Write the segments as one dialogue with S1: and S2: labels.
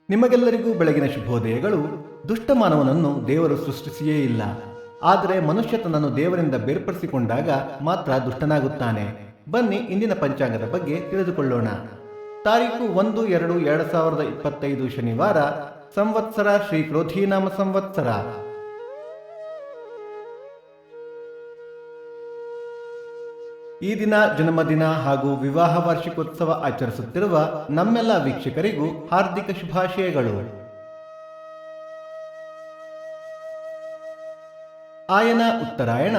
S1: ನಿಮಗೆಲ್ಲರಿಗೂ ಬೆಳಗಿನ ಶುಭೋದಯಗಳು. ದುಷ್ಟ ಮಾನವನನ್ನು ದೇವರು ಸೃಷ್ಟಿಸಿಯೇ ಇಲ್ಲ, ಆದರೆ ಮನುಷ್ಯ ತನ್ನನ್ನು ದೇವರಿಂದ ಬೇರ್ಪಡಿಸಿಕೊಂಡಾಗ ಮಾತ್ರ ದುಷ್ಟನಾಗುತ್ತಾನೆ. ಬನ್ನಿ ಇಂದಿನ ಪಂಚಾಂಗದ ಬಗ್ಗೆ ತಿಳಿದುಕೊಳ್ಳೋಣ. ತಾರೀಕು 1-2-2025 ಶನಿವಾರ, ಸಂವತ್ಸರ ಶ್ರೀ ಕ್ರೋಧೀನಾಮ ಸಂವತ್ಸರ. ಈ ದಿನ ಜನ್ಮದಿನ ಹಾಗೂ ವಿವಾಹ ವಾರ್ಷಿಕೋತ್ಸವ ಆಚರಿಸುತ್ತಿರುವ ನಮ್ಮೆಲ್ಲ ವೀಕ್ಷಕರಿಗೂ ಹಾರ್ದಿಕ ಶುಭಾಶಯಗಳು. ಆಯನ ಉತ್ತರಾಯಣ,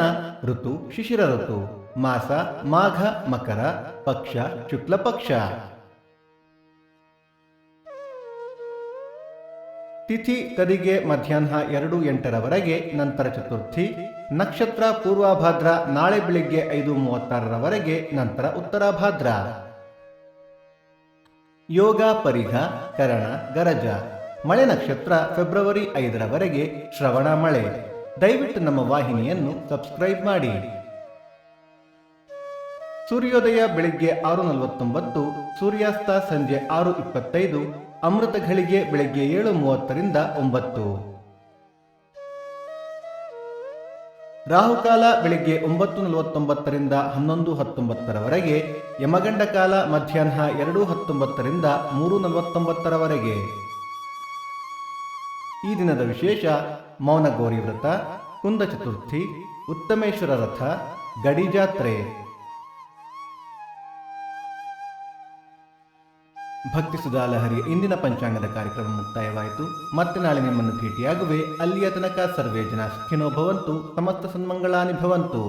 S1: ಋತು ಶಿಶಿರ ಋತು, ಮಾಸ ಮಾಘ ಮಕರ, ಪಕ್ಷ ಶುಕ್ಲ ಪಕ್ಷ. ತಿಥಿ ಕದಿಗೆ ಮಧ್ಯಾಹ್ನ 2:08 ನಂತರ ಚತುರ್ಥಿ. ನಕ್ಷತ್ರ ಪೂರ್ವಭಾದ್ರ, ನಾಳೆ ಬೆಳಿಗ್ಗೆ 5:36 ನಂತರ ಉತ್ತರಾಭಾದ್ರ. ಯೋಗ ಪರಿಘ, ಕರಣ ಗರಜ. ಮಳೆ ನಕ್ಷತ್ರ ಫೆಬ್ರವರಿ 5 ಶ್ರವಣ ಮಳೆ. ದಯವಿಟ್ಟು ನಮ್ಮ ವಾಹಿನಿಯನ್ನು ಸಬ್ಸ್ಕ್ರೈಬ್ ಮಾಡಿ. ಸೂರ್ಯೋದಯ ಬೆಳಿಗ್ಗೆ 6:49, ಸೂರ್ಯಾಸ್ತ ಸಂಜೆ 6:25, ಅಮೃತ ಘಳಿಗೆ ಬೆಳಿಗ್ಗೆ 7:30 9. ರಾಹುಕಾಲ ಬೆಳಿಗ್ಗೆ 9:49 11:19, ಯಮಗಂಡ ಕಾಲ ಮಧ್ಯಾಹ್ನ 2:19 3:49. ಈ ದಿನದ ವಿಶೇಷ: ಮೌನ ಗೌರಿ ವ್ರತ, ಕುಂದ ಚತುರ್ಥಿ, ಉತ್ತಮೇಶ್ವರ ರಥ, ಗಡಿ ಜಾತ್ರೆ. ಭಕ್ತಿ ಸುಧಾಲಹರಿ ಇಂದಿನ ಪಂಚಾಂಗದ ಕಾರ್ಯಕ್ರಮ ಮುಕ್ತಾಯವಾಯಿತು. ಮತ್ತೆ ನಾಳೆ ನಿಮ್ಮನ್ನು ಭೇಟಿಯಾಗುವೆ. ಅಲ್ಲಿಯ ತನಕ ಸರ್ವೇ ಜನ ಸುಖಿನೋ ಭವಂತು, ಸಮಸ್ತ ಸನ್ಮಂಗಳಾನಿ ಭವಂತು.